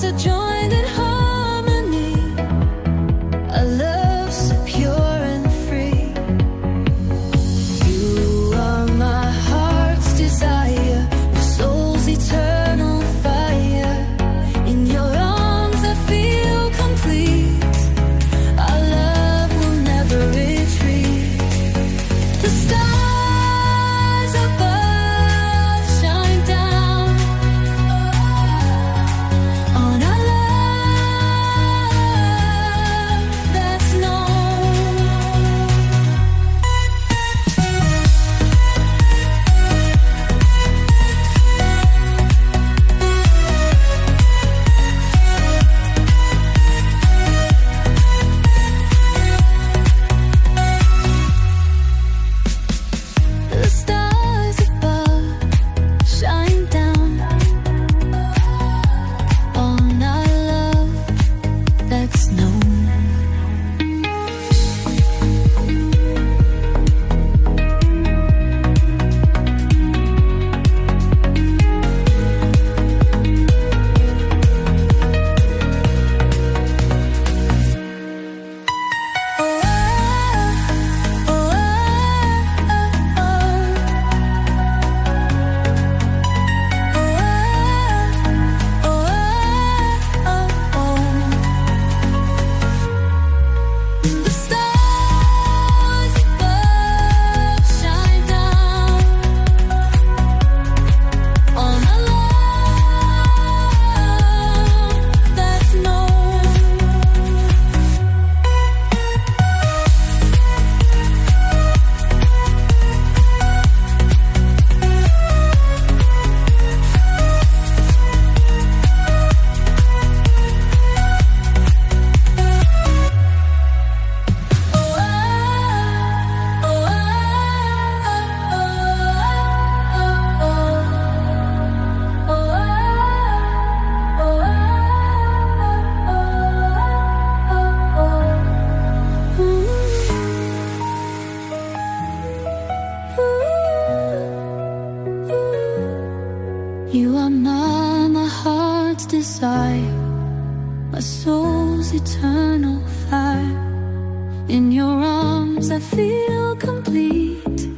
are joined in harmony, a love so pure and free. You are my heart's desire, your soul's eternal fire. In your arms I feel complete, our love will never retreat. The stars above shine down on our love that's known. The stars above shine down on our love that's known. The stars above shine down on our love that's known. You are my heart's desire, my soul's eternal fire. In your arms I feel complete,